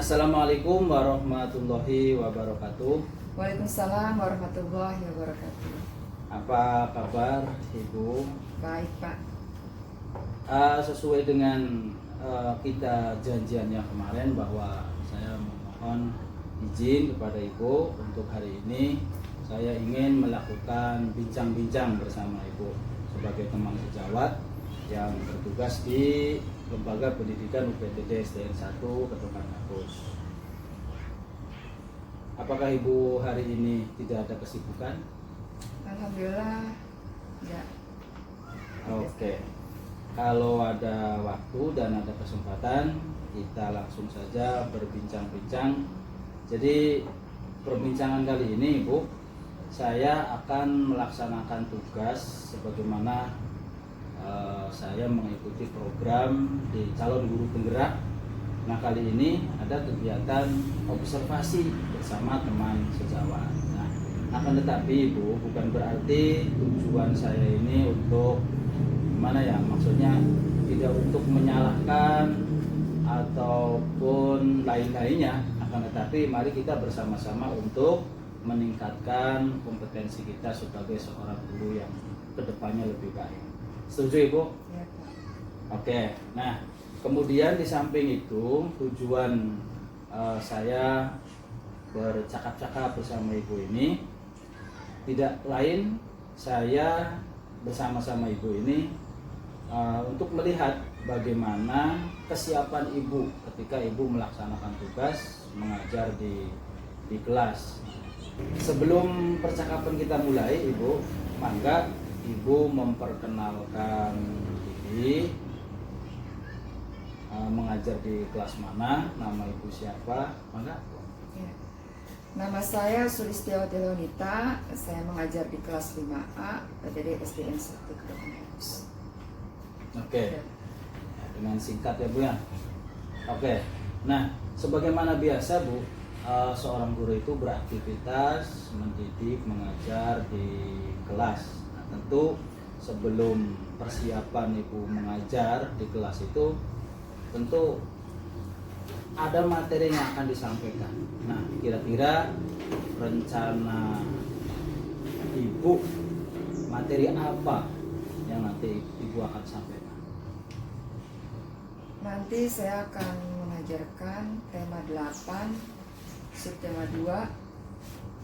Assalamualaikum warahmatullahi wabarakatuh. Waalaikumsalam warahmatullahi wabarakatuh. Apa kabar Ibu? Baik Pak. Sesuai dengan kita janjian yang kemarin bahwa saya memohon izin kepada Ibu untuk hari ini saya ingin melakukan bincang-bincang bersama Ibu sebagai teman sejawat yang bertugas di Lembaga Pendidikan UPTD SDN 1 Ketukan Kampus. Apakah Ibu hari ini tidak ada kesibukan? Alhamdulillah ya. Oke. Kalau ada waktu dan ada kesempatan, kita langsung saja berbincang-bincang. Jadi perbincangan kali ini Ibu, saya akan melaksanakan tugas sebagaimana saya mengikuti program di calon guru penggerak. Nah kali ini ada kegiatan observasi bersama teman sejawat. Nah akan tetapi Ibu, bukan berarti tujuan saya ini untuk gimana ya, maksudnya tidak untuk menyalahkan ataupun lain-lainnya. Akan tetapi mari kita bersama-sama untuk meningkatkan kompetensi kita sebagai seorang guru yang kedepannya lebih baik. Setuju Ibu? Ya, Pak. Oke, nah kemudian di samping itu tujuan saya bercakap-cakap bersama Ibu ini tidak lain, saya bersama-sama Ibu ini untuk melihat bagaimana kesiapan Ibu ketika Ibu melaksanakan tugas mengajar di kelas. Sebelum percakapan kita mulai Ibu, mangga Ibu memperkenalkan diri, mengajar di kelas mana, nama Ibu siapa, mangga. Ya. Nama saya Sulistiawati Leonita, saya mengajar di kelas 5A PTD SDN 1 Ketukan Kampus. Oke. Dengan singkat ya Bu ya. Oke. Nah, sebagaimana biasa Bu, seorang guru itu beraktivitas mendidik, mengajar di kelas. Tentu sebelum persiapan Ibu mengajar di kelas itu tentu ada materi yang akan disampaikan. Nah, kira-kira rencana Ibu materi apa yang nanti Ibu akan sampaikan? Nanti saya akan mengajarkan tema 8, subtema 2,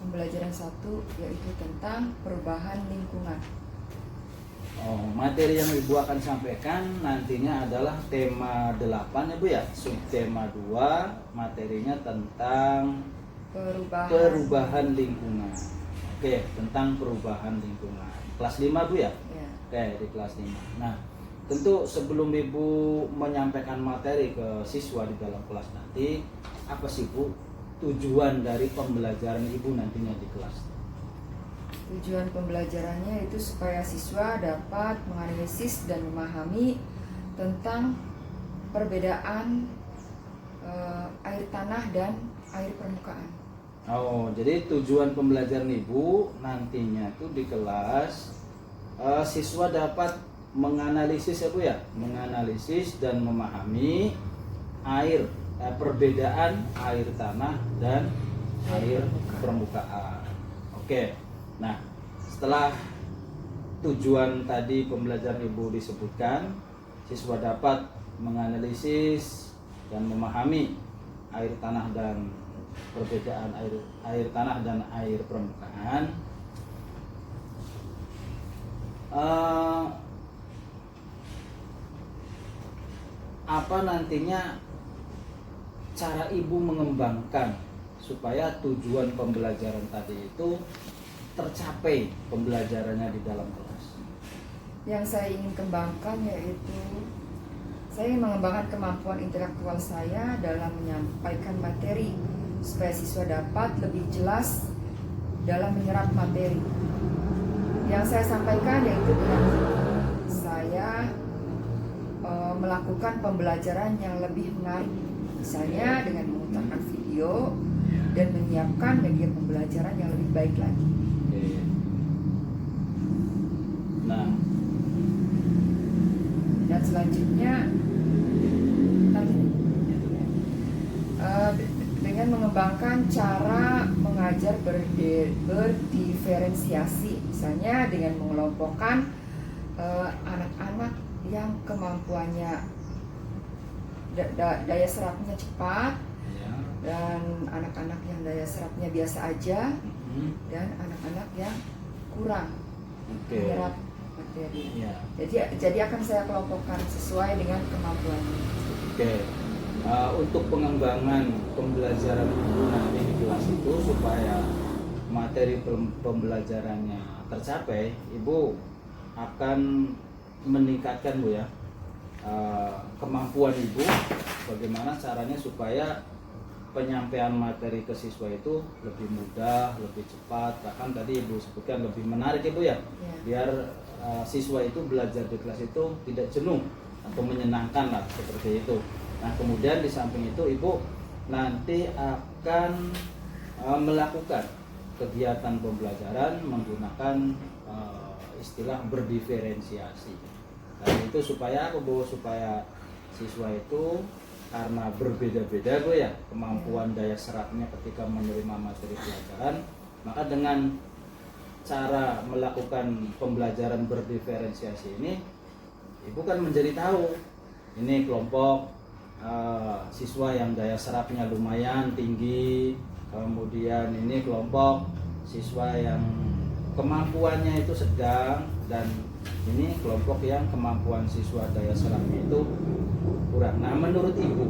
pembelajaran 1, yaitu tentang perubahan lingkungan. Oh, materi yang Ibu akan sampaikan nantinya adalah tema 8 ya Bu ya. Subtema 2 materinya tentang perubahan lingkungan. Oke, tentang perubahan lingkungan. Kelas 5 Bu ya? Ya. Oke, di kelas 5. Nah, tentu sebelum Ibu menyampaikan materi ke siswa di dalam kelas nanti, apa sih Bu tujuan dari pembelajaran Ibu nantinya di kelas? Tujuan pembelajarannya itu supaya siswa dapat menganalisis dan memahami tentang perbedaan air tanah dan air permukaan. Oh, jadi tujuan pembelajaran Ibu nantinya itu di kelas siswa dapat menganalisis ya Bu ya, menganalisis dan memahami perbedaan air tanah dan air permukaan. Oke. Nah, setelah tujuan tadi pembelajaran Ibu disebutkan, siswa dapat menganalisis dan memahami air tanah dan perbedaan air tanah dan air permukaan. Apa nantinya cara Ibu mengembangkan supaya tujuan pembelajaran tadi itu tercapai pembelajarannya di dalam kelas? Yang saya ingin kembangkan yaitu saya ingin mengembangkan kemampuan intelektual saya dalam menyampaikan materi supaya siswa dapat lebih jelas dalam menyerap materi. Yang saya sampaikan yaitu dengan saya melakukan pembelajaran yang lebih menarik, misalnya dengan memutarkan video dan menyiapkan media pembelajaran yang lebih baik lagi. Oke. Nah, Dan selanjutnya dengan mengembangkan cara mengajar berdiferensiasi, misalnya dengan mengelompokkan anak-anak yang kemampuannya daya serapnya cepat, ya. dan anak-anak yang daya serapnya biasa aja, Mhm. dan anak-anak yang kurang Oke. menyerap materi. Ya. Jadi akan saya kelompokkan sesuai dengan kemampuannya. Oke. Untuk pengembangan pembelajaran ibu nanti di kelas itu supaya materi pembelajarannya tercapai, ibu akan meningkatkan Bu ya kemampuan ibu, bagaimana caranya supaya penyampaian materi ke siswa itu lebih mudah, lebih cepat, bahkan tadi ibu sebutkan lebih menarik ibu ya, Ya. biar siswa itu belajar di kelas itu tidak jenuh atau menyenangkan lah seperti itu. Nah kemudian di samping itu ibu nanti akan melakukan kegiatan pembelajaran menggunakan istilah berdiferensiasi. Dan itu supaya apa Bu? Supaya siswa itu karena berbeda-beda Bu ya kemampuan daya serapnya ketika menerima materi pelajaran, maka dengan cara melakukan pembelajaran berdiferensiasi ini ibu kan menjadi tahu ini kelompok siswa yang daya serapnya lumayan tinggi, kemudian ini kelompok siswa yang kemampuannya itu sedang, dan ini kelompok yang kemampuan siswa daya serapnya itu kurang. Nah menurut ibu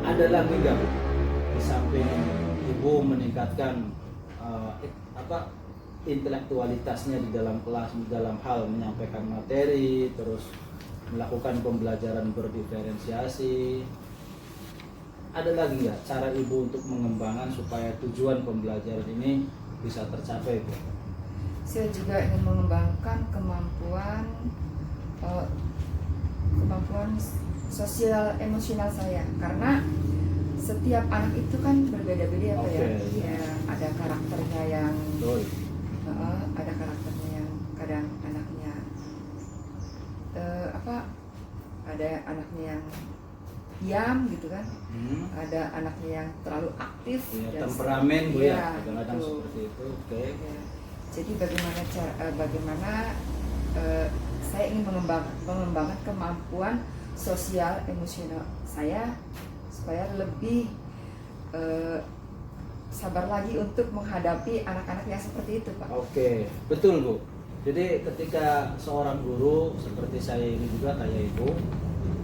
ada lagi nggak Bu di samping ibu meningkatkan intelektualitasnya di dalam kelas dalam hal menyampaikan materi, terus melakukan pembelajaran berdiferensiasi, ada lagi nggak cara ibu untuk mengembangkan supaya tujuan pembelajaran ini bisa tercapai Bu? Saya juga ingin mengembangkan kemampuan sosial emosional saya, karena setiap anak itu kan berbeda-beda ya Pak ya. Iya. Ya, ada karakternya yang Betul. ada karakternya yang kadang anaknya ada anaknya yang diam gitu kan, ada anaknya yang terlalu aktif, Ya, dan temperamen Bu iya, ya, kadang-kadang betul. seperti itu. Oke. Ya. Jadi bagaimana saya ingin mengembangkan kemampuan sosial emosional saya supaya lebih sabar lagi untuk menghadapi anak-anak yang seperti itu Pak. Oke, betul Bu. Jadi ketika seorang guru seperti saya ini juga kayak ibu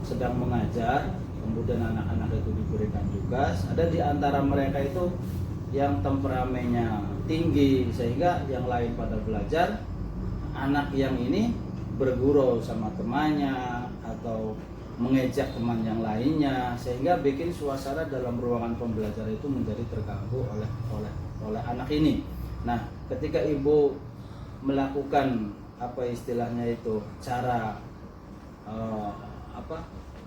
sedang mengajar, kemudian anak-anak itu diberikan tugas, ada di antara mereka itu yang temperamennya tinggi sehingga yang lain pada belajar, anak yang ini bergurau sama temannya atau mengejek teman yang lainnya, sehingga bikin suasana dalam ruangan pembelajaran itu menjadi terganggu oleh anak ini. Nah, ketika ibu melakukan istilahnya itu cara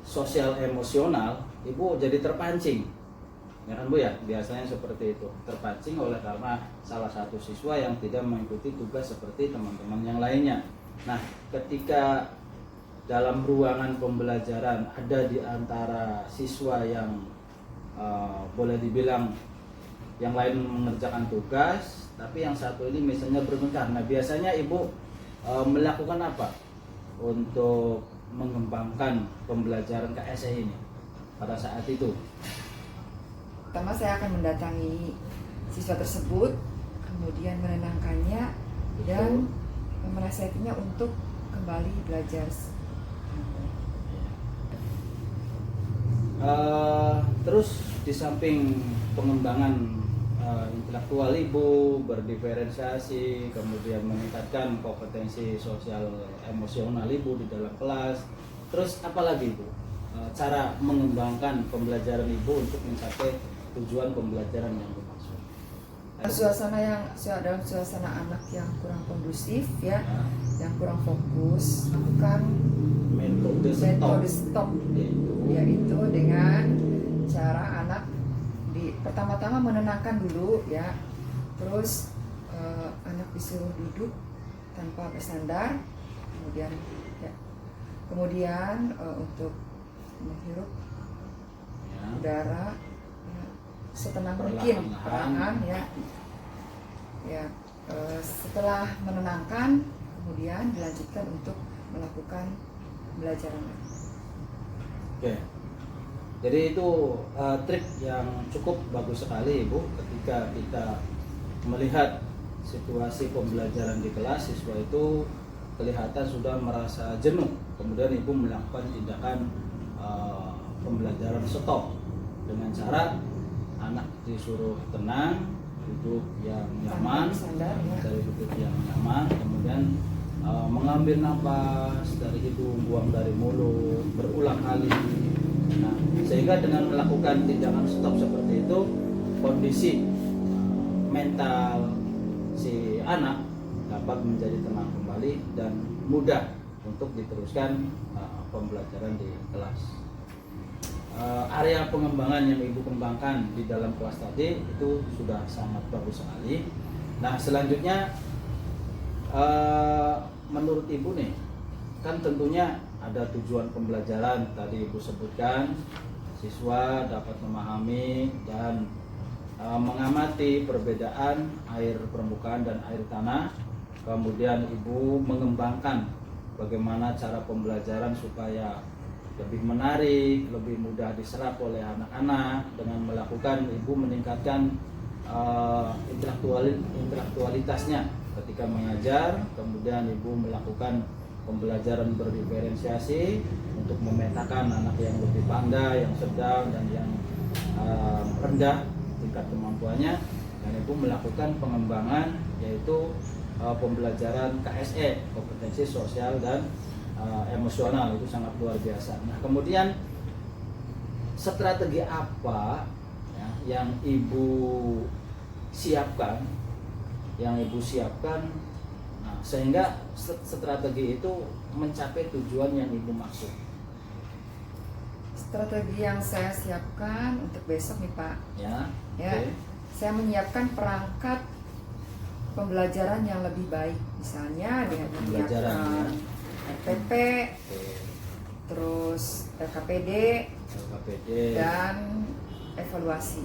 sosial emosional, ibu jadi terpancing, ya kan Bu ya, biasanya seperti itu, terpancing oleh karena salah satu siswa yang tidak mengikuti tugas seperti teman-teman yang lainnya. Nah, ketika dalam ruangan pembelajaran ada di antara siswa yang boleh dibilang yang lain mengerjakan tugas, tapi yang satu ini misalnya berbencar. Nah biasanya ibu melakukan apa untuk mengembangkan pembelajaran KSE ini pada saat itu? Pertama saya akan mendatangi siswa tersebut, kemudian menenangkannya dan menasihatinya untuk kembali belajar. Terus di samping pengembangan intelektual ibu, berdiferensiasi, kemudian meningkatkan kompetensi sosial emosional ibu di dalam kelas, terus apalagi ibu cara mengembangkan pembelajaran ibu untuk mencapai tujuan pembelajaran yang dimaksud? Dalam suasana anak yang kurang kondusif ya, Ya. yang kurang fokus, lakukan Metode metode stop stop, yaitu yaitu dengan cara anak pertama-tama menenangkan dulu ya, terus anak disuruh duduk tanpa bersandar, kemudian untuk menghirup ya, udara ya, setenang mungkin, perlahan ya. Setelah menenangkan, kemudian dilanjutkan untuk melakukan pembelajaran. Oke. Jadi itu trik yang cukup bagus sekali Ibu, ketika kita melihat situasi pembelajaran di kelas, siswa itu kelihatan sudah merasa jenuh, kemudian Ibu melakukan tindakan pembelajaran stop dengan cara anak disuruh tenang, duduk yang nyaman, dari duduk yang nyaman, kemudian mengambil nafas dari hidung, buang dari mulut berulang kali. Nah, sehingga dengan melakukan tindakan stop seperti itu, kondisi mental si anak dapat menjadi tenang kembali dan mudah untuk diteruskan pembelajaran di kelas. Area pengembangan yang Ibu kembangkan di dalam kelas tadi itu sudah sangat bagus sekali. Nah, selanjutnya menurut Ibu nih, kan tentunya ada tujuan pembelajaran tadi Ibu sebutkan, siswa dapat memahami dan mengamati perbedaan air permukaan dan air tanah. Kemudian Ibu mengembangkan bagaimana cara pembelajaran supaya lebih menarik, lebih mudah diserap oleh anak-anak. Dengan melakukan, Ibu meningkatkan intelektualitasnya ketika mengajar. Kemudian Ibu melakukan pembelajaran berdiferensiasi untuk memetakan anak yang lebih pandai, yang sedang, dan yang rendah tingkat kemampuannya. Dan Ibu melakukan pengembangan, yaitu pembelajaran KSE, kompetensi sosial dan emosional, itu sangat luar biasa. Nah, kemudian strategi apa ya, yang Ibu siapkan, nah, sehingga strategi itu mencapai tujuan yang Ibu maksud? Strategi yang saya siapkan untuk besok nih Pak, Ya, okay. Saya menyiapkan perangkat pembelajaran yang lebih baik, misalnya dengan menyiapkan RPP, terus LKPD, dan evaluasi.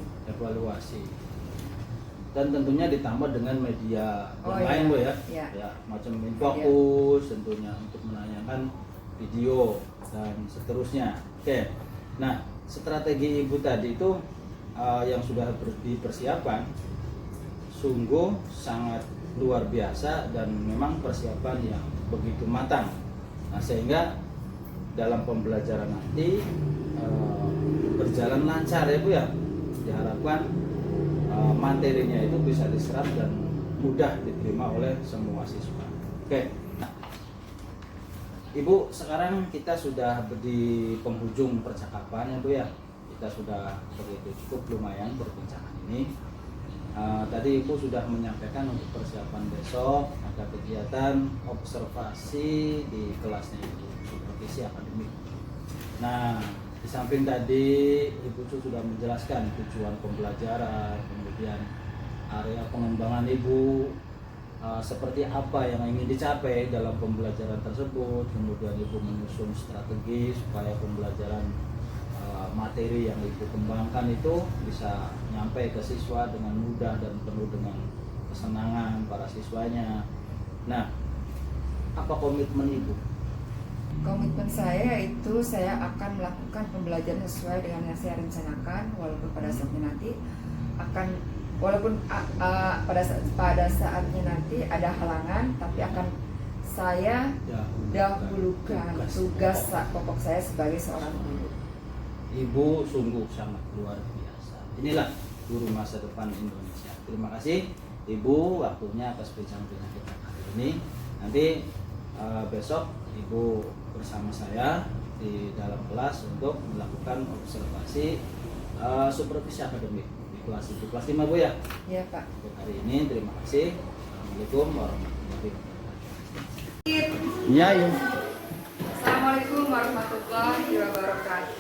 Dan tentunya ditambah dengan media yang lain Bu ya. Ya, macam Infokus tentunya untuk menanyakan video dan seterusnya. Oke. Nah, strategi Ibu tadi itu yang sudah dipersiapkan sungguh sangat luar biasa dan memang persiapan yang begitu matang. Nah, sehingga dalam pembelajaran nanti berjalan lancar ya Bu ya. Diharapkan materinya itu bisa diserap dan mudah diterima oleh semua siswa. Oke. Nah, Ibu, sekarang kita sudah di penghujung percakapan ya Bu ya. Kita sudah begitu cukup lumayan perbincangan ini. Tadi Ibu sudah menyampaikan untuk persiapan besok ada kegiatan observasi di kelasnya Ibu, supervisi akademik. Nah, di samping tadi Ibu sudah menjelaskan tujuan pembelajaran, kemudian area pengembangan Ibu, seperti apa yang ingin dicapai dalam pembelajaran tersebut. Kemudian Ibu menyusun strategi supaya pembelajaran materi yang Ibu kembangkan itu bisa nyampe ke siswa dengan mudah dan penuh dengan kesenangan para siswanya. Nah, apa komitmen Ibu? Komitmen saya itu saya akan melakukan pembelajaran sesuai dengan yang saya rencanakan, walaupun pada saatnya nanti pada saatnya nanti ada halangan, tapi akan saya dahulukan tugas pokok saya sebagai seorang guru. Ibu sungguh sangat luar biasa. Inilah guru masa depan Indonesia. Terima kasih Ibu waktunya atas bincang-bincang kita kali ini. Nanti besok Ibu bersama saya di dalam kelas untuk melakukan observasi supervisi akademik di kelas 7 kelas 5 Bu ya. Iya Pak. Untuk hari ini terima kasih. Assalamualaikum warahmatullahi wabarakatuh. Iya, iya. Assalamualaikum warahmatullahi wabarakatuh.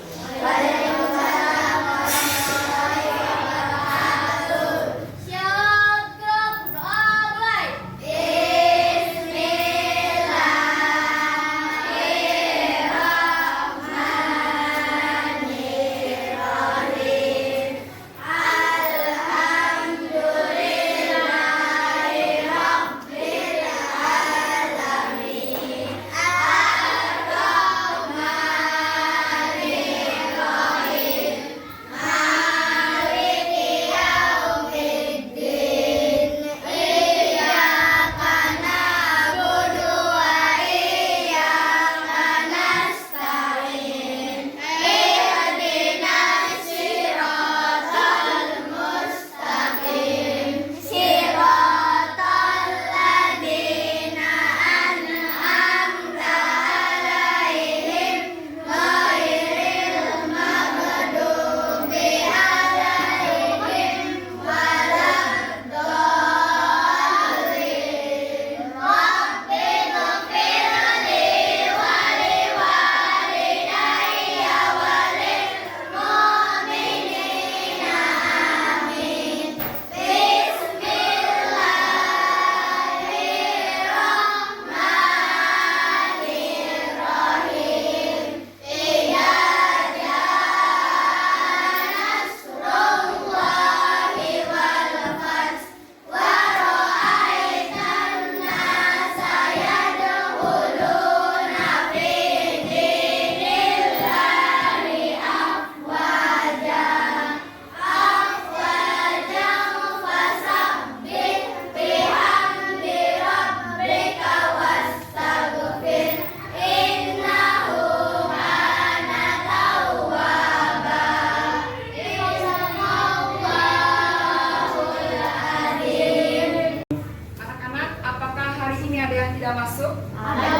Tidak masuk? Ada.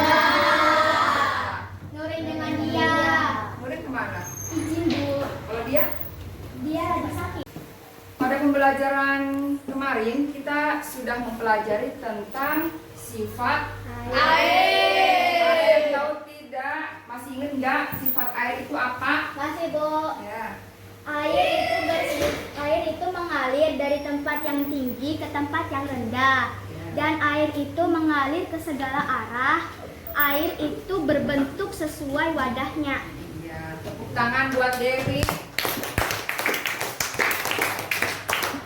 Nurin dengan dia. Nurin kemana? Izin Bu. Kalau dia? Dia lagi sakit. Pada pembelajaran kemarin kita sudah mempelajari tentang sifat Air. Ada yang tahu tidak? Masih ingat nggak sifat air itu apa? Masih Bu. Ya. Air itu mengalir dari tempat yang tinggi ke tempat yang rendah. Dan air itu mengalir ke segala arah. Air itu berbentuk sesuai wadahnya. Ya, tepuk tangan buat Dewi.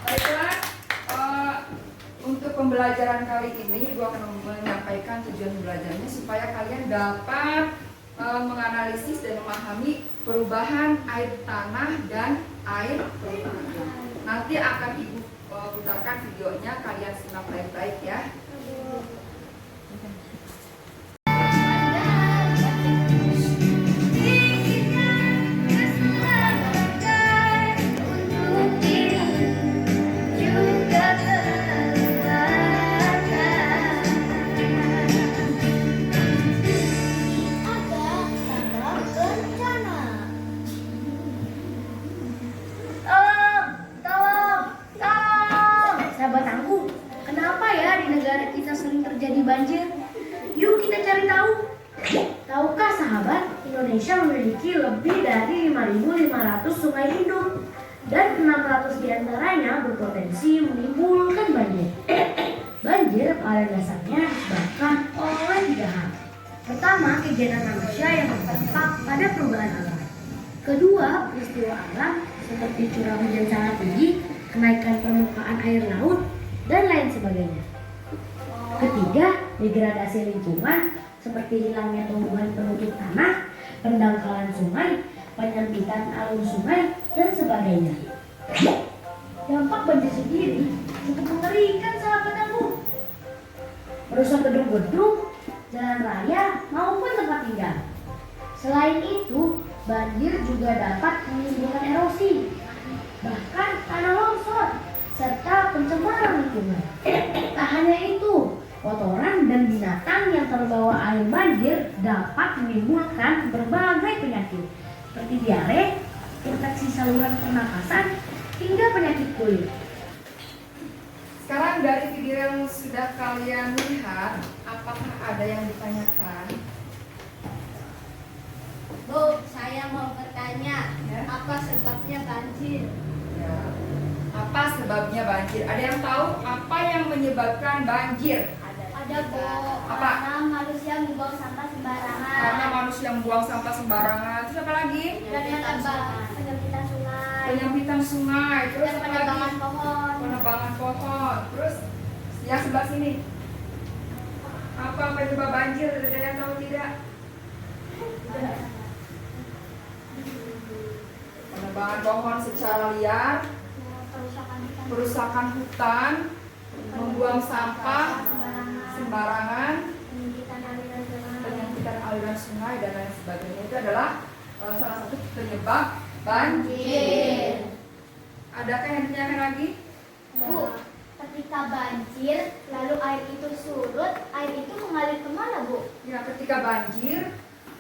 Baiklah, untuk pembelajaran kali ini, gua akan menyampaikan tujuan belajarnya supaya kalian dapat menganalisis dan memahami perubahan air tanah dan air permukaan. Nanti akan Ibu putarkan videonya, kalian simak baik-baik ya. Terjadi banjir. Yuk kita cari tahu. Tahukah sahabat, Indonesia memiliki lebih dari 5.500 sungai induk dan 600 diantaranya berpotensi menimbulkan banjir. Banjir pada dasarnya disebabkan oleh 3 hal. Pertama, kegiatan manusia yang berdampak pada perubahan alam. Kedua, peristiwa alam seperti curah hujan sangat tinggi, kenaikan permukaan air laut, dan lain sebagainya. Ketiga, degradasi lingkungan seperti hilangnya tumbuhan penutup tanah, pendangkalan sungai, penyempitan alur sungai, dan sebagainya. Dampak banjir sendiri cukup mengerikan sahabat aku. Merusak gedung-gedung, jalan raya, maupun tempat tinggal. Selain itu, banjir juga dapat menimbulkan erosi, bahkan tanah longsor, serta pencemaran lingkungan. Tak hanya itu, kotoran dan binatang yang terbawa air banjir dapat menimbulkan berbagai penyakit seperti diare, infeksi saluran pernapasan, hingga penyakit kulit. Sekarang dari video yang sudah kalian lihat, apakah ada yang ditanyakan? Bu, saya mau bertanya, Ya. apa sebabnya banjir? Ya. Apa sebabnya banjir? Ada yang tahu apa yang menyebabkan banjir? Ada Bu, Apa? karena manusia membuang sampah sembarangan. Karena manusia membuang sampah sembarangan. Terus apa lagi? Dan penyempitan sungai. Penyempitan sungai. Terus Dan apa penebangan lagi? pohon. Penebangan pohon. Terus yang sebelah sini. Apa penyebab banjir? Ada yang tahu tidak? Penebangan pohon secara liar, perusakan hutan, membuang sampah sembarangan, penyempitan aliran sungai dan lain sebagainya. Itu adalah salah satu penyebab banjir. Adakah yang ditanyakan lagi? Bu, ketika banjir, lalu air itu surut, air itu mengalir kemana, Bu? Ya, ketika banjir,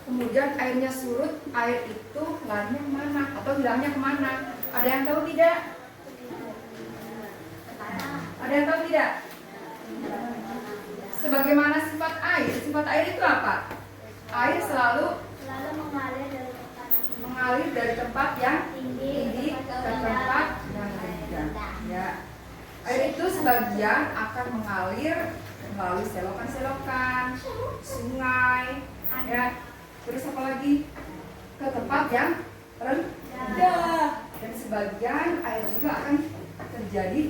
kemudian airnya surut, air itu larinya kemana atau hilangnya kemana? Ada yang tahu tidak? Ada yang tahu tidak? Sebagaimana sifat air? Sifat air itu apa? Air selalu Lalu mengalir dari tempat mengalir dari tempat yang tinggi ke tempat yang rendah. ya. Air itu sebagian akan mengalir melalui selokan-selokan, sungai, ya. Terus apa lagi? Ke tempat yang rendah. Dan sebagian air juga akan terjadi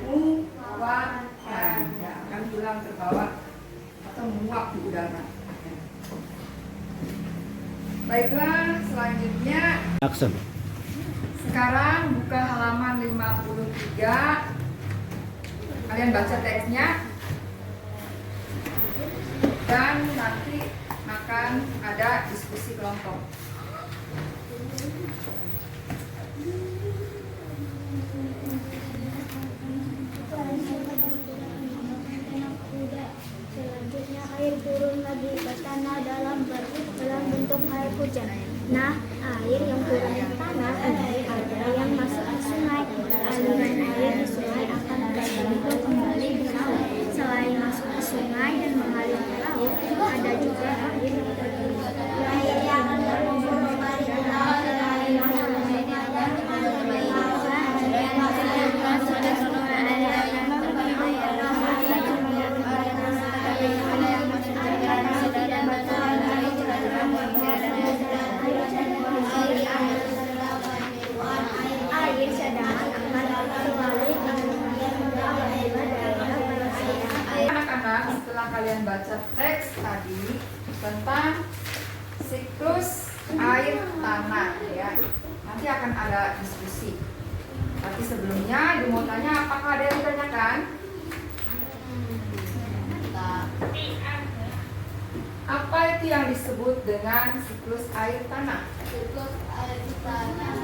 penguapan, ya, akan hilang terbawa atau menguap di udara. Baiklah, selanjutnya Action. sekarang buka halaman 53. Kalian baca teksnya dan nanti akan ada diskusi kelompok. Selanjutnya air turun lagi ke tanah dalam bentuk air hujan. Nah, air yang turun ke tanah ini ada yang masuk ke sungai. Aliran air di sungai akan terbentuk kembali di laut. Selain masuk ke sungai dan mengalir ke laut, ada juga air yang terbentuk air cadangan akan selalu Anak-anak, setelah kalian baca teks tadi tentang siklus air tanah, ya, nanti akan ada diskusi. Tapi sebelumnya Ibu mau tanya, apakah ada yang ditanyakan? Apa itu yang disebut dengan siklus air tanah? siklus air tanah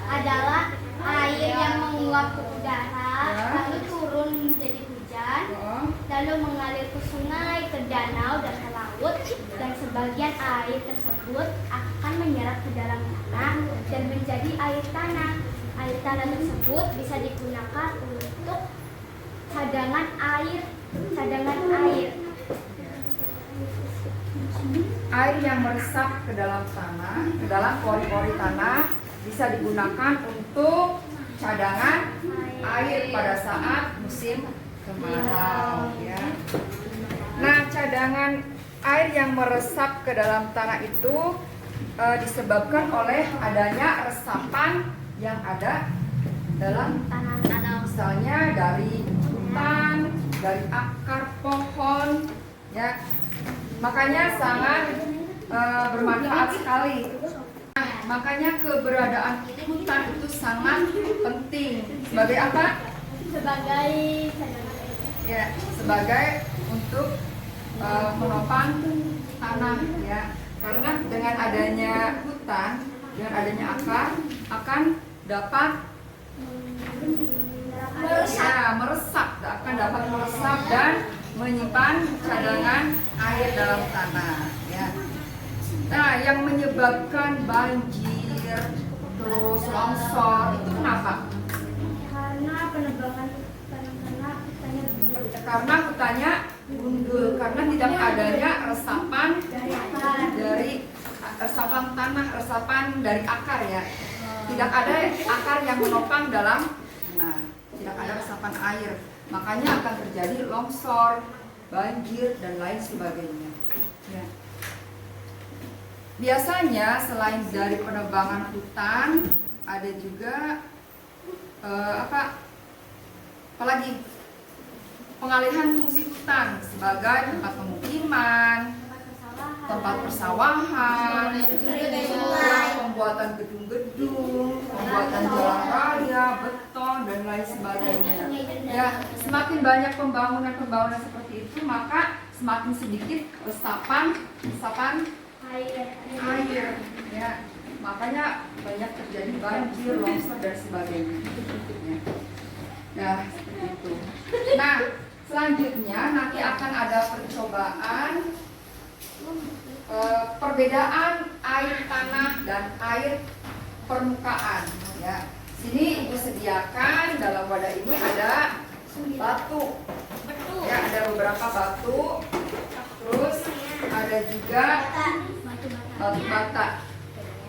adalah air yang menguap ke udara, Ya. lalu turun menjadi hujan, Oh, lalu mengalir ke sungai, ke danau, dan ke laut, dan sebagian air tersebut akan menyerap ke dalam tanah dan menjadi air tanah. Air tanah tersebut bisa digunakan untuk cadangan air. air yang meresap ke dalam tanah, ke dalam pori-pori tanah, bisa digunakan untuk cadangan air pada saat musim kemarau, ya. Nah, cadangan air yang meresap ke dalam tanah itu disebabkan oleh adanya resapan yang ada dalam Tanah. misalnya dari hutan, dari akar pohon, ya. Makanya sangat bermanfaat sekali. Nah, makanya keberadaan hutan itu sangat penting. Sebagai apa? Sebagai cadangan air. Ya, sebagai untuk menopang tanah, ya. Karena dengan adanya hutan, dengan adanya akar akan dapat meresap, akan dapat meresap dan menyimpan cadangan air dalam tanah, ya. Nah, yang menyebabkan banjir, terus longsor, itu kenapa? Karena penebangan Karena hutannya gundul, karena tidak adanya resapan dari resapan tanah, resapan dari akar ya. Tidak ada akar yang menopang dalam, nah, tidak ada resapan air. Makanya akan terjadi longsor, banjir, dan lain sebagainya. Ya. Biasanya selain dari penebangan hutan, ada juga apalagi pengalihan fungsi hutan sebagai tempat pemukiman, tempat persawahan, pembuatan gedung-gedung, pembuatan jalan raya, beton, dan lain sebagainya. Ya, semakin banyak pembangunan seperti itu, maka semakin sedikit resapan air. Ya, makanya banyak terjadi banjir, longsor, dan sebagainya. Ya. Nah, seperti itu. Nah, selanjutnya nanti akan ada percobaan perbedaan air tanah dan air permukaan. Ya, sini ibu sediakan dalam wadah ini ada batu. Ya, ada beberapa batu. Terus ada juga batu bata.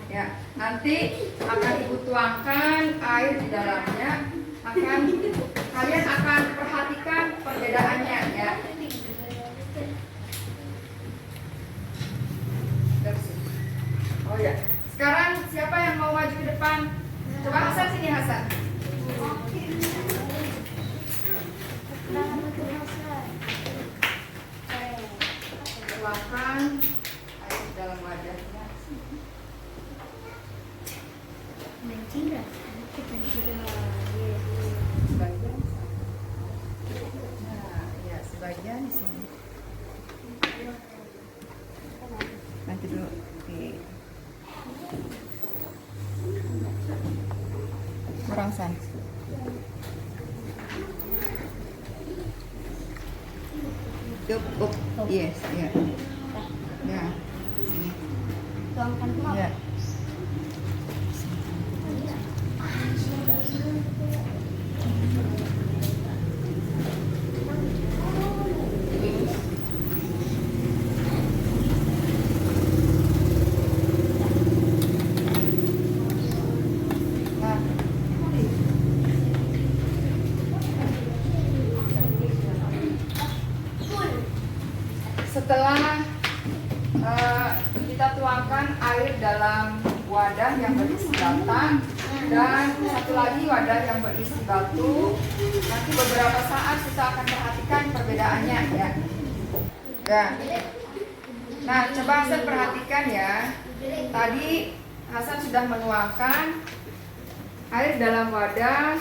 Ya, nanti akan ibu tuangkan air di dalamnya. Kalian akan perhatikan perbedaannya ya. Oh ya. Sekarang siapa yang mau maju ke depan? Coba Hasan sini Hasan. Tuangkan air di dalam wadahnya. Sebagian. Nah, ya sebagian di sini. Nanti dulu. Oke. Merangsang. Up. Yes, ya. Ya. Sini. Tuangkan Ya. Setelah kita tuangkan air dalam wadah yang berisi bata dan satu lagi wadah yang berisi batu, nanti beberapa saat kita akan perhatikan perbedaannya ya. Ya. Nah, coba Hasan perhatikan ya. Tadi Hasan sudah menuangkan air dalam wadah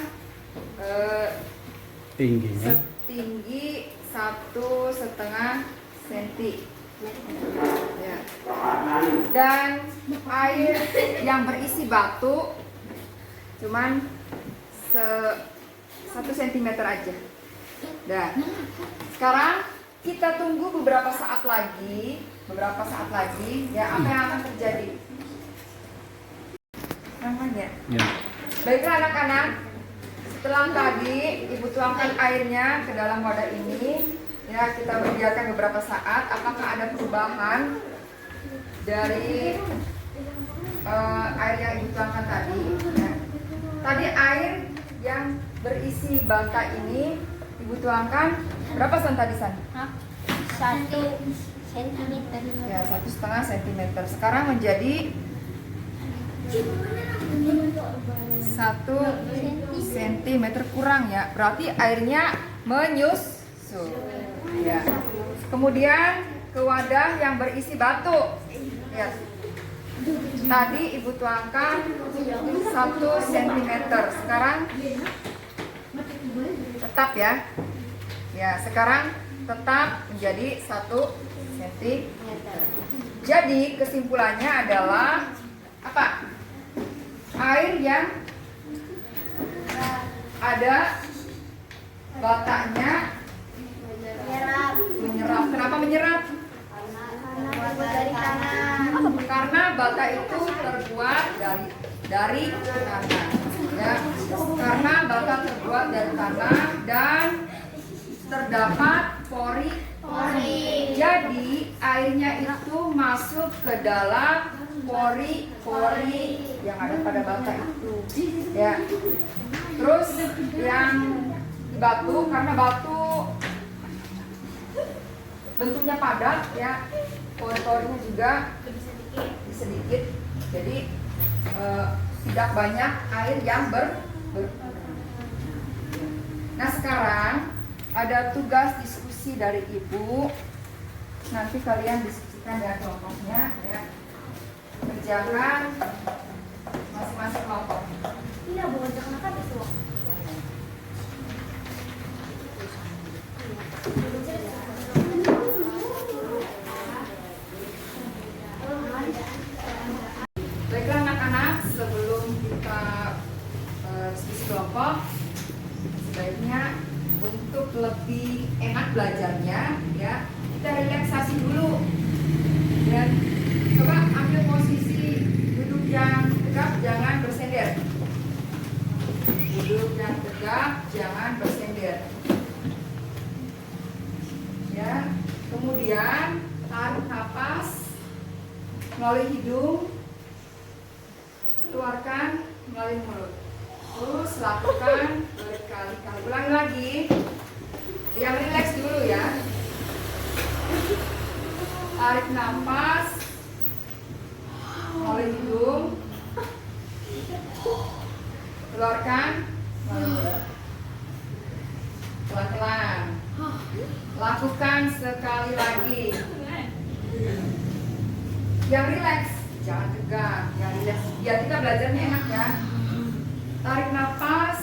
Tingginya setinggi 1,5 cm. Ya. Dan air yang berisi batu cuman 1 cm aja. Nah, sekarang kita tunggu beberapa saat lagi ya, apa yang akan terjadi? Namanya. ya. Baiklah anak-anak, setelah tadi ibu tuangkan airnya ke dalam wadah ini, ya kita biarkan beberapa saat. Apakah ada perubahan dari air yang ibu tuangkan tadi? Ya. Tadi air yang berisi bata ini ibu tuangkan berapa San tadi San? 1 cm. Ya 1,5 cm. Sekarang menjadi 1 cm kurang ya. Berarti airnya menyusut. Ya. Kemudian ke wadah yang berisi batu. Ya. Tadi ibu tuangkan 1 cm. Sekarang tetap ya. Ya, sekarang tetap menjadi 1 cm. Jadi kesimpulannya adalah apa? Air yang ada batanya menyerap. Kenapa menyerap? Karena dari tanah. bata itu terbuat dari tanah, ya. Karena bata terbuat dari tanah dan terdapat pori. Jadi airnya itu masuk ke dalam pori-pori yang ada pada bata itu, ya. Terus yang batu, karena batu bentuknya padat, ya, pori-porinya juga sedikit, jadi tidak banyak air yang Nah, sekarang ada tugas diskusi dari Ibu. Nanti kalian diskusikan dengan kelompoknya, ya. Kerjakan masing-masing kelompok. Iya, bukan jangan kan itu. Baiklah anak-anak, sebelum kita diskusi kelompok, sebaiknya untuk lebih enak belajarnya, ya, kita relaksasi dulu. Dan coba ambil posisi duduk yang tegap, jangan bersender. Duduk yang tegap, jangan bersender. Ya, kemudian tarik napas melalui hidung, keluarkan melalui mulut. Terus lakukan berkali-kali. Ulangi lagi. Yang rileks dulu, ya. Tarik nafas melalui hidung, keluarkan melalui mulut. Pelan-pelan. Lakukan sekali lagi. Yang rileks, jangan tegang. Yang rileks, biar kita belajarnya enak, ya. Tarik nafas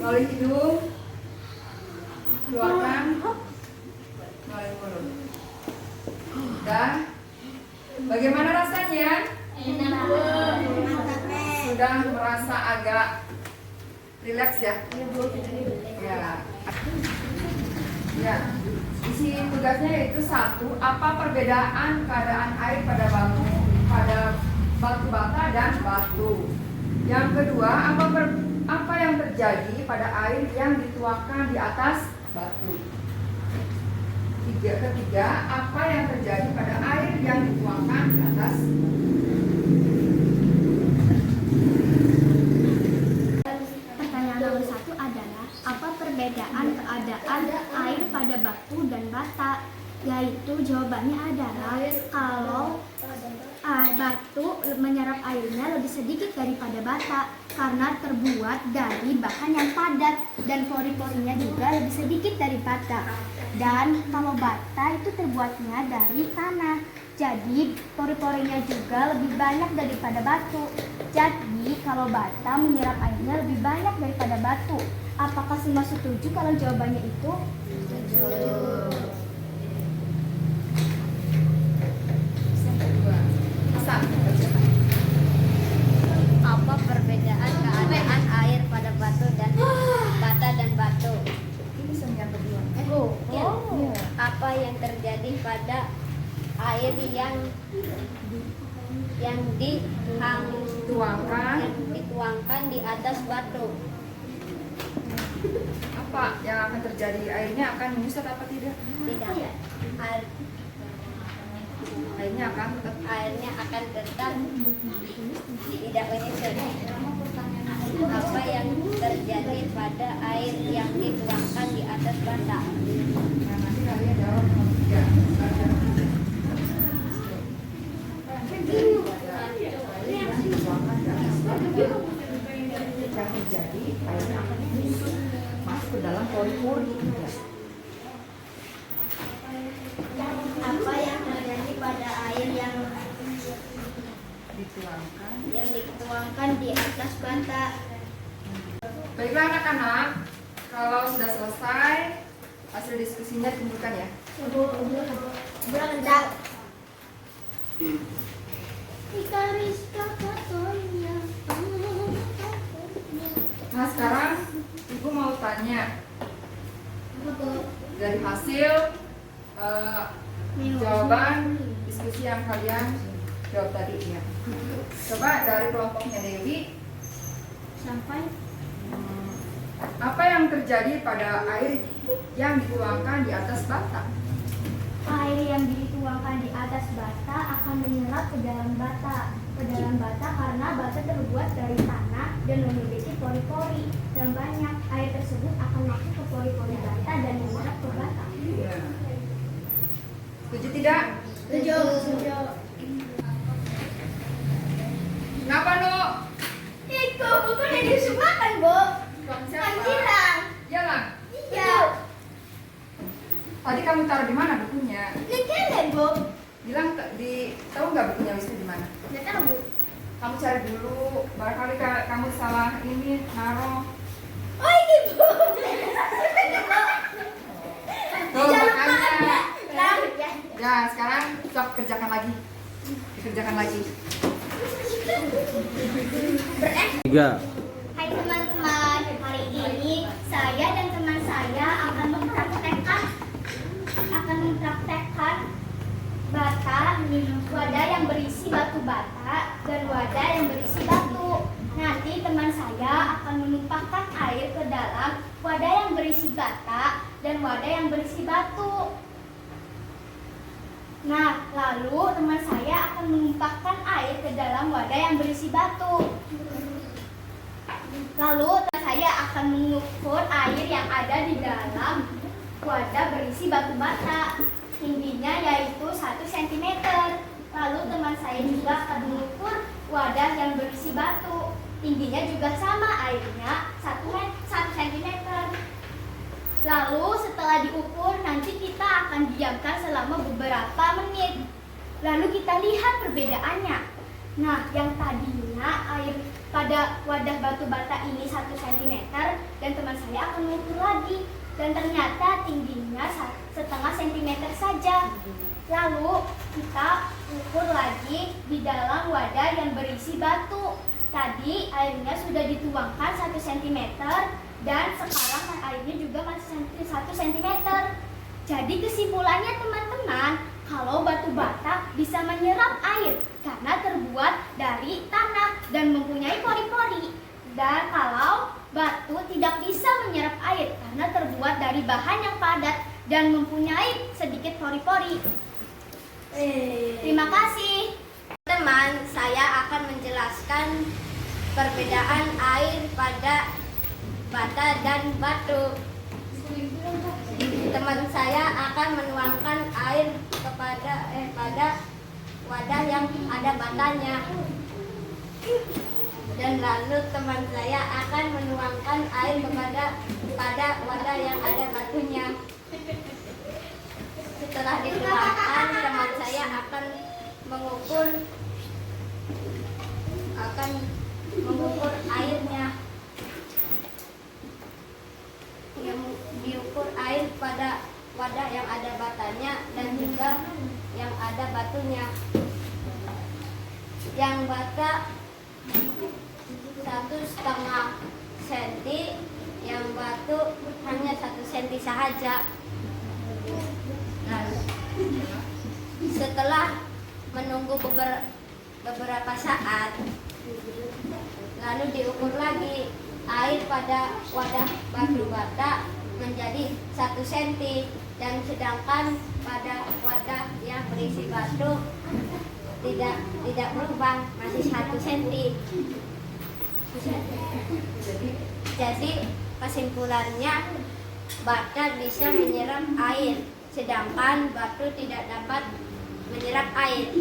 melalui hidung, keluarkan melalui mulut. Dan bagaimana rasanya? Sudah merasa agak rileks, ya? Ya. Isi tugasnya yaitu 1. Apa perbedaan keadaan air pada batu bata dan batu? Yang kedua, apa yang terjadi pada air yang dituangkan di atas batu? Ketiga, apa yang terjadi pada air yang dituangkan di atas Pertanyaan nomor 1 adalah apa perbedaan keadaan air pada batu dan bata? Yaitu jawabannya adalah kalau batu menyerap airnya lebih sedikit daripada bata karena terbuat dari bahan yang padat dan pori-porinya juga lebih sedikit dari bata. Dan kalau bata itu terbuatnya dari tanah, jadi pori-porinya juga lebih banyak daripada batu. Jadi kalau bata menyerap airnya lebih banyak daripada batu. Apakah semua setuju kalau jawabannya itu? Apa perbedaan keadaan air pada batu dan bata dan batu? Ini yang kedua. Apa yang terjadi pada air yang dituangkan di atas batu? Apa yang akan terjadi? Airnya akan menyusut apa tidak? Tidak. Airnya akan tetap. Airnya akan tetap tidak menyusut. Apa yang terjadi pada air yang dituangkan di atas bata? Nah, nanti kalian jawab nomor 3. Yang terjadi, airnya akan menyusut masuk ke dalam pori-pori. Apa yang terjadi pada air yang dituangkan di atas bata? Baiklah anak-anak, kalau sudah selesai hasil diskusinya tunjukkan, ya. Nah, sekarang Ibu mau tanya dari hasil jawaban diskusi yang kalian Jawab tadi ya. Coba dari kelompoknya Dewi, Sampai apa yang terjadi pada air yang dituangkan di atas bata? air yang dituangkan di atas bata akan menyerap ke dalam bata. Ke dalam bata karena bata terbuat dari tanah dan memiliki pori-pori yang banyak. Air tersebut akan masuk ke pori-pori bata dan menyerap ke bata. Ya. Setuju tidak? Setuju. Kenapa, Nu? Itu buku udah disumbangkan, Bu. Kamu siapa? Panjiran. Jalan. Iya. Tadi kamu taruh di mana bukunya? Ini Bu. Bilang tahu nggak bukunya Wisnu di mana? Nggak tahu, Bu. Kamu cari dulu. Barangkali kamu salah ini naruh. Oh, ini, Bu. Tuh makanya. Ya. Ya sekarang coba kerjakan lagi. Dikerjakan lagi. 3. Hai teman-teman, hari ini saya dan teman saya akan mempraktekkan bata, wadah yang berisi batu bata dan wadah yang berisi batu. Nanti teman saya akan menumpahkan air ke dalam wadah yang berisi bata dan wadah yang berisi batu. Nah, lalu teman saya akan menumpahkan air ke dalam wadah yang berisi batu. Lalu saya akan mengukur air yang ada di dalam wadah berisi batu bata. Tingginya yaitu 1 cm. Lalu teman saya juga akan mengukur wadah yang berisi batu. Tingginya juga sama, airnya 1 cm. Lalu setelah diukur nanti kita akan diamkan selama beberapa menit. Lalu kita lihat perbedaannya. Nah, yang tadinya air pada wadah batu bata ini 1 cm dan teman saya akan mengukur lagi dan ternyata tingginya 1,5 cm saja. Lalu kita ukur lagi di dalam wadah yang berisi batu. Tadi airnya sudah dituangkan 1 cm dan sekarang airnya juga masih 1 cm. Jadi kesimpulannya teman-teman, kalau batu bata bisa menyerap air karena terbuat dari tanah dan mempunyai pori-pori. Dan kalau batu tidak bisa menyerap air karena terbuat dari bahan yang padat dan mempunyai sedikit pori-pori. Terima kasih. Teman, saya akan menjelaskan perbedaan air pada bata dan batu. Teman saya akan menuangkan air pada wadah yang ada batanya. Dan lalu teman saya akan menuangkan air pada wadah yang ada batunya. Setelah dituangkan, teman saya akan mengukur airnya. Yang diukur air pada wadah yang ada batanya dan juga yang ada batunya. Yang bata 1,5 cm, yang batu hanya 1 cm saja. Nah, setelah menunggu beberapa saat, lalu diukur lagi air pada wadah batu bata menjadi 1 cm dan sedangkan pada wadah yang berisi batu tidak berubah, masih 1 cm. Jadi kesimpulannya bata bisa menyerap air sedangkan batu tidak dapat menyerap air.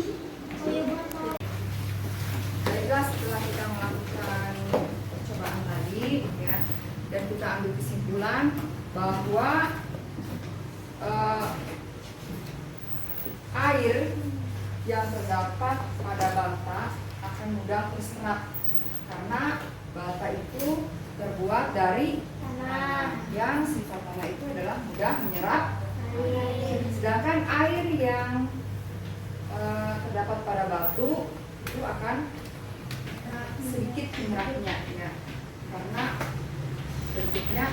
Baiklah, setelah kita melakukan percobaan tadi ya, dan kita ambil kesimpulan bahwa air yang terdapat pada bata akan mudah terserap karena bata itu terbuat dari tanah yang sifat tanah itu adalah mudah menyerap air. Sedangkan air yang terdapat pada batu itu akan sedikit menyerapnya ya, karena bentuknya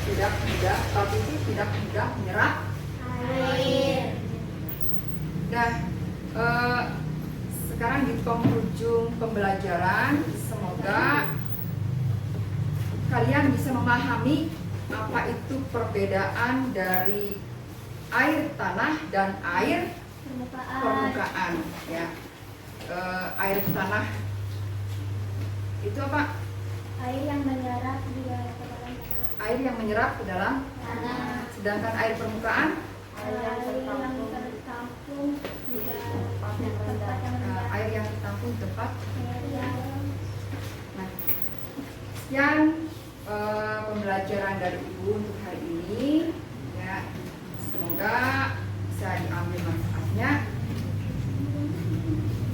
tidak mudah, batu itu tidak mudah menyerap air. Dan sekarang di penghujung pembelajaran, semoga kalian bisa memahami apa itu perbedaan dari air tanah dan air permukaan. Ya, air tanah itu apa? Air yang menyerap di dalam tanah. Air yang menyerap ke dalam Tanah. sedangkan air permukaan Air yang tertampung di dalam tempat yang rendah. air yang tertampung di tempat. Nah, sekian pembelajaran dari Ibu untuk hari ini. Ya, semoga bisa diambil manfaatnya.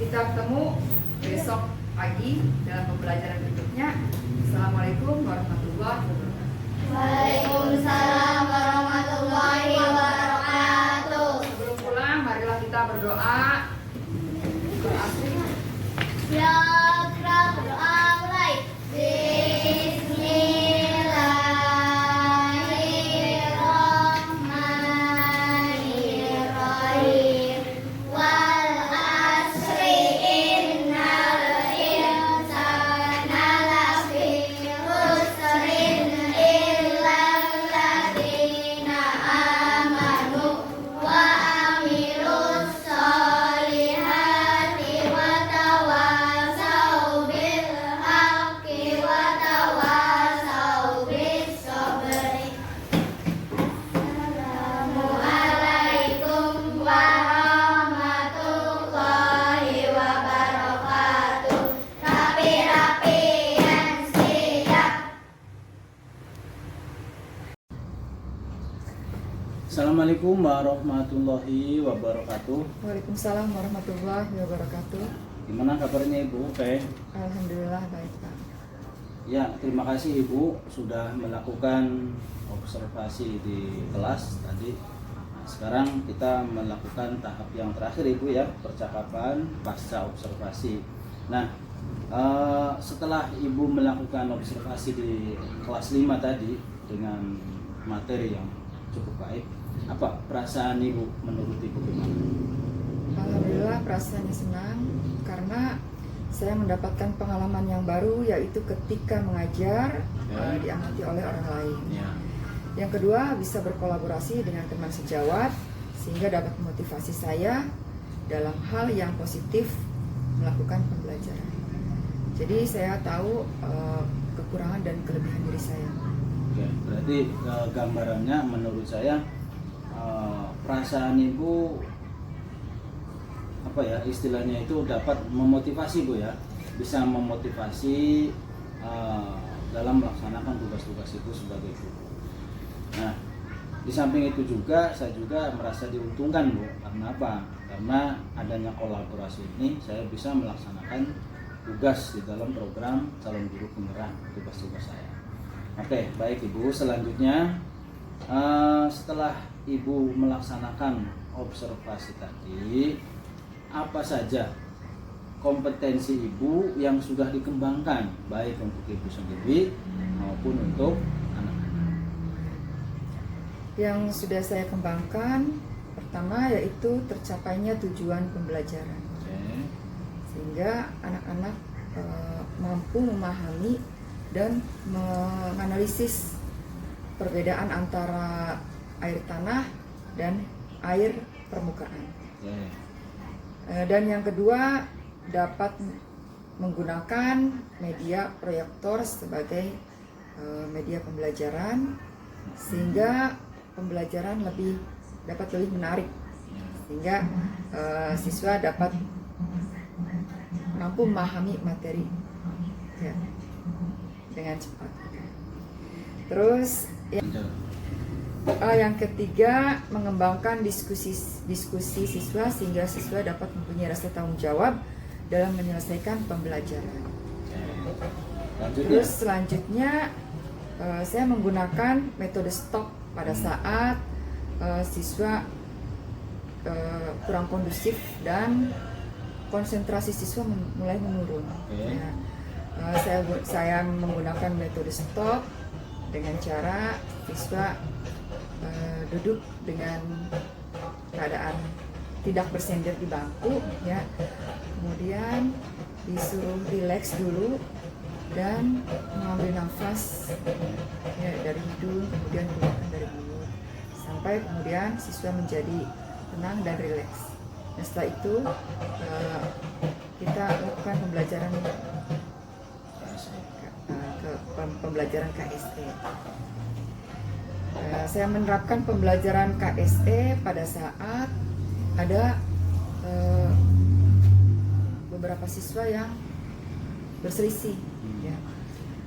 Kita ketemu besok pagi dalam pembelajaran berikutnya. Assalamualaikum warahmatullahi wabarakatuh. Waalaikumsalam warahmatullahi wabarakatuh. Sebelum pulang, marilah kita berdoa. Berasri. Siap, berdoa mulai. Bismillahirrahmanirrahim. Wal asri innal insana lafi khusrin illal ladzina amanu wa amilus solihati wa tawasau bil haqqi wa tawasau bis sabri. Assalamualaikum warahmatullahi wabarakatuh. Rapi-rapi yang siap. Assalamualaikum warahmatullahi wabarakatuh. Waalaikumsalam warahmatullahi wabarakatuh. Gimana kabarnya Ibu? Oke. Alhamdulillah baik, Pak. Ya, terima kasih Ibu sudah melakukan observasi di kelas tadi. Nah, sekarang kita melakukan tahap yang terakhir Ibu ya, percakapan pasca observasi. Nah, setelah Ibu melakukan observasi di kelas 5 tadi dengan materi yang cukup baik, apa perasaan Ibu menurut Ibu gimana? Alhamdulillah perasaannya senang karena saya mendapatkan pengalaman yang baru, yaitu ketika mengajar diamati oleh orang lain. Ya. Yang kedua, bisa berkolaborasi dengan teman sejawat sehingga dapat memotivasi saya dalam hal yang positif melakukan pembelajaran. Jadi saya tahu kekurangan dan kelebihan diri saya. Oke, berarti gambarannya menurut saya perasaan Ibu apa ya istilahnya itu dapat memotivasi Bu ya, bisa memotivasi dalam melaksanakan tugas-tugas itu sebagai guru. Nah, di samping itu juga saya juga merasa diuntungkan Bu. Karena apa? Karena adanya kolaborasi ini saya bisa melaksanakan tugas di dalam program calon guru penggerak tugas-tugas saya. Oke, baik Ibu. Selanjutnya setelah Ibu melaksanakan observasi tadi, apa saja kompetensi Ibu yang sudah dikembangkan baik untuk Ibu sendiri maupun untuk anak-anak? Yang sudah saya kembangkan, pertama yaitu tercapainya tujuan pembelajaran. Oke. Sehingga anak-anak mampu memahami dan menganalisis perbedaan antara air tanah dan air permukaan. Oke. Dan yang kedua, dapat menggunakan media proyektor sebagai media pembelajaran sehingga pembelajaran dapat lebih menarik, sehingga siswa dapat mampu memahami materi ya, dengan cepat. Terus yang ketiga, mengembangkan diskusi siswa sehingga siswa dapat mempunyai rasa tanggung jawab dalam menyelesaikan pembelajaran. Terus selanjutnya saya menggunakan metode stop pada saat siswa kurang kondusif dan konsentrasi siswa mulai menurun. Ya, saya menggunakan metode stop dengan cara siswa duduk dengan keadaan tidak bersender di bangku ya. Kemudian disuruh rileks dulu dan mengambil nafas ya, dari hidung, kemudian keluarkan dari mulut, sampai kemudian siswa menjadi tenang dan rileks. Dan setelah itu kita lakukan pembelajaran pembelajaran KSE. Saya menerapkan pembelajaran KSE pada saat ada beberapa siswa yang berselisih ya.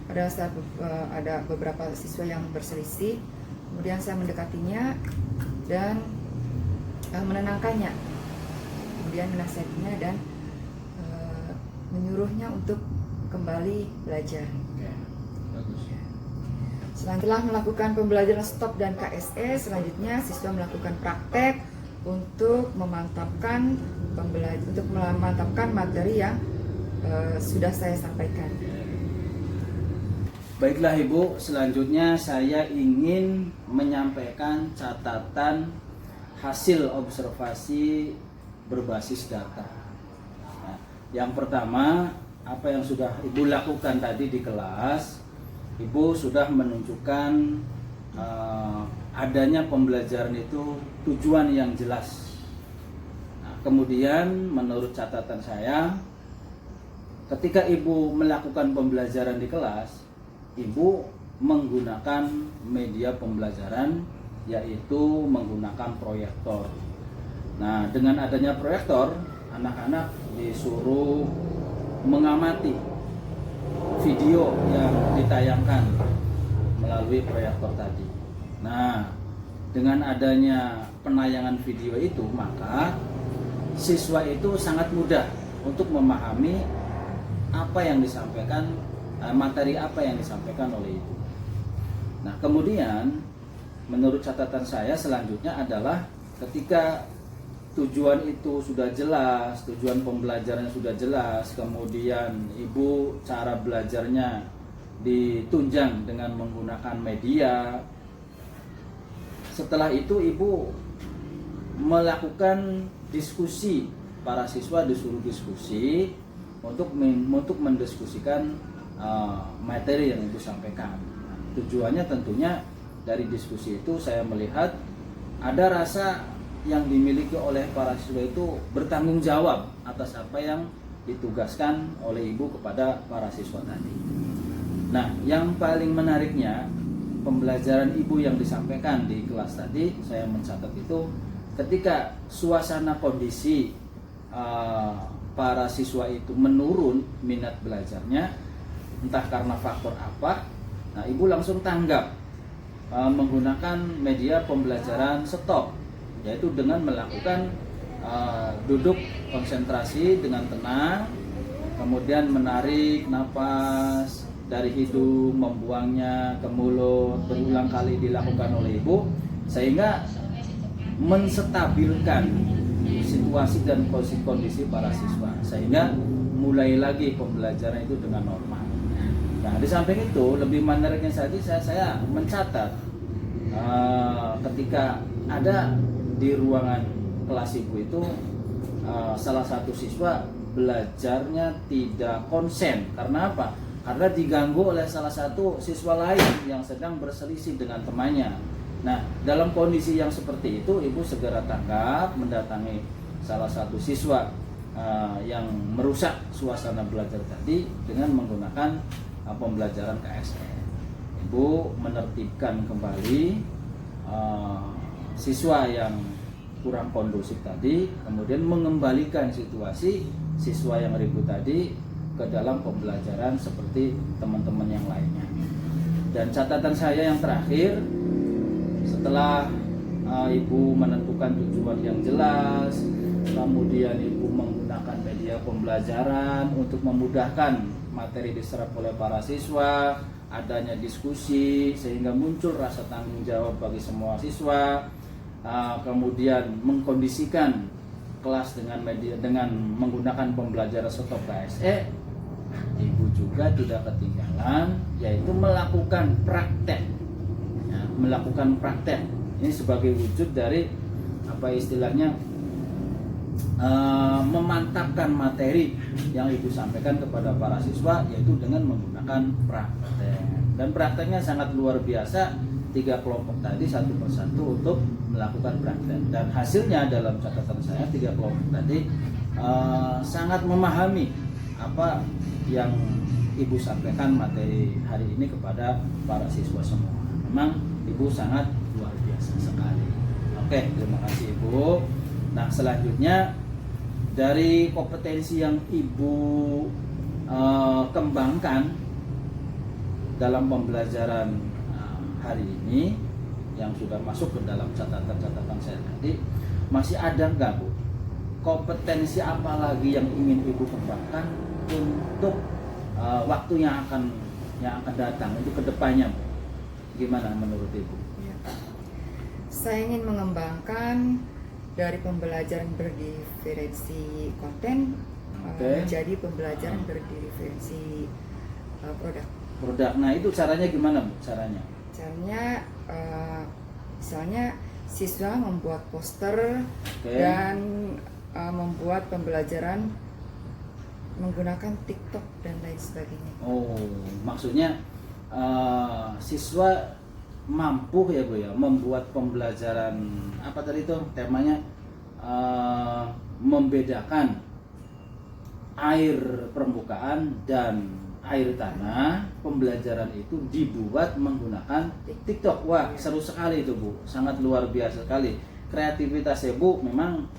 Pada saat ada beberapa siswa yang berselisih, kemudian saya mendekatinya dan menenangkannya, kemudian menasihatinya dan menyuruhnya untuk kembali belajar. Setelah melakukan pembelajaran stop dan KSE, selanjutnya siswa melakukan praktek untuk memantapkan materi yang sudah saya sampaikan. Baiklah Ibu, selanjutnya saya ingin menyampaikan catatan hasil observasi berbasis data. Nah, yang pertama, apa yang sudah Ibu lakukan tadi di kelas, Ibu sudah menunjukkan adanya pembelajaran itu tujuan yang jelas. Nah, kemudian menurut catatan saya, ketika Ibu melakukan pembelajaran di kelas, Ibu menggunakan media pembelajaran, yaitu menggunakan proyektor. Nah, dengan adanya proyektor, anak-anak disuruh mengamati video yang ditayangkan melalui proyektor tadi. Nah, dengan adanya penayangan video itu, maka siswa itu sangat mudah untuk memahami apa yang disampaikan, materi apa yang disampaikan oleh ibu. Nah, kemudian menurut catatan saya selanjutnya adalah ketika tujuan itu sudah jelas, tujuan pembelajarannya sudah jelas, kemudian ibu cara belajarnya ditunjang dengan menggunakan media. Setelah itu ibu melakukan diskusi, para siswa disuruh diskusi untuk mendiskusikan materi yang ibu sampaikan. Nah, tujuannya tentunya dari diskusi itu saya melihat ada rasa yang dimiliki oleh para siswa itu bertanggung jawab atas apa yang ditugaskan oleh ibu kepada para siswa tadi. Nah, yang paling menariknya pembelajaran ibu yang disampaikan di kelas tadi, saya mencatat itu ketika suasana kondisi para siswa itu menurun minat belajarnya, entah karena faktor apa, nah ibu langsung tanggap menggunakan media pembelajaran stop, yaitu dengan melakukan duduk konsentrasi dengan tenang, kemudian menarik napas dari hidung, membuangnya ke mulut, berulang kali dilakukan oleh ibu, sehingga menstabilkan situasi dan kondisi para siswa, sehingga mulai lagi pembelajaran itu dengan normal. Nah, di samping itu lebih menariknya saja saya mencatat ketika ada di ruangan kelas ibu itu salah satu siswa belajarnya tidak konsen. Karena apa? Karena diganggu oleh salah satu siswa lain yang sedang berselisih dengan temannya. Nah, dalam kondisi yang seperti itu, ibu segera tanggap, mendatangi salah satu siswa yang merusak suasana belajar tadi dengan menggunakan pembelajaran KSE. Ibu menertibkan kembali siswa yang kurang kondusif tadi, kemudian mengembalikan situasi siswa yang ribut tadi ke dalam pembelajaran seperti teman-teman yang lainnya. Dan catatan saya yang terakhir, setelah ibu menentukan tujuan yang jelas, kemudian ibu menggunakan media pembelajaran untuk memudahkan materi diserap oleh para siswa, adanya diskusi sehingga muncul rasa tanggung jawab bagi semua siswa, kemudian mengkondisikan kelas dengan menggunakan pembelajaran stop KSE, ibu juga tidak ketinggalan, yaitu melakukan praktek. Melakukan praktek ini sebagai wujud dari apa istilahnya memantapkan materi yang Ibu sampaikan kepada para siswa, yaitu dengan menggunakan praktek. Dan prakteknya sangat luar biasa, 3 kelompok tadi satu persatu untuk melakukan praktek. Dan hasilnya dalam catatan saya 3 kelompok tadi sangat memahami apa yang Ibu sampaikan materi hari ini kepada para siswa semua. Memang Ibu sangat luar biasa sekali. Oke, terima kasih Ibu. Nah, selanjutnya dari kompetensi yang Ibu kembangkan dalam pembelajaran hari ini yang sudah masuk ke dalam catatan-catatan saya tadi, masih ada nggak Bu kompetensi apa lagi yang ingin Ibu kembangkan untuk waktu yang akan datang, untuk kedepannya Bu? Gimana menurut Ibu? Ya. Saya ingin mengembangkan dari pembelajaran berdiferensi konten menjadi pembelajaran berdiferensi produk. Nah, itu caranya gimana Bu? Caranya misalnya siswa membuat poster dan membuat pembelajaran menggunakan TikTok dan lain sebagainya. Oh, maksudnya siswa mampu ya Bu ya membuat pembelajaran apa tadi itu temanya, membedakan air permukaan dan air tanah. Pembelajaran itu dibuat menggunakan TikTok. Wah, seru sekali itu Bu, sangat luar biasa sekali. Kreativitas Bu memang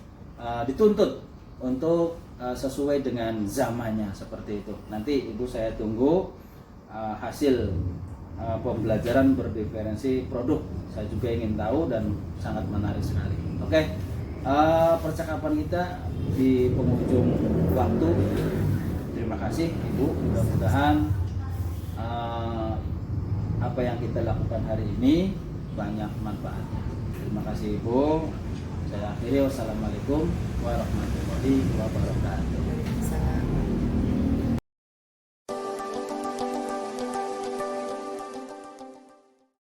dituntut untuk sesuai dengan zamannya seperti itu. Nanti Ibu saya tunggu hasil pembelajaran berdiferensi produk. Saya juga ingin tahu dan sangat menarik sekali. Oke, percakapan kita di penghujung waktu. Terima kasih Ibu, mudah-mudahan apa yang kita lakukan hari ini banyak manfaatnya. Terima kasih Ibu. Saya akhiri, wassalamualaikum warahmatullahi wabarakatuh.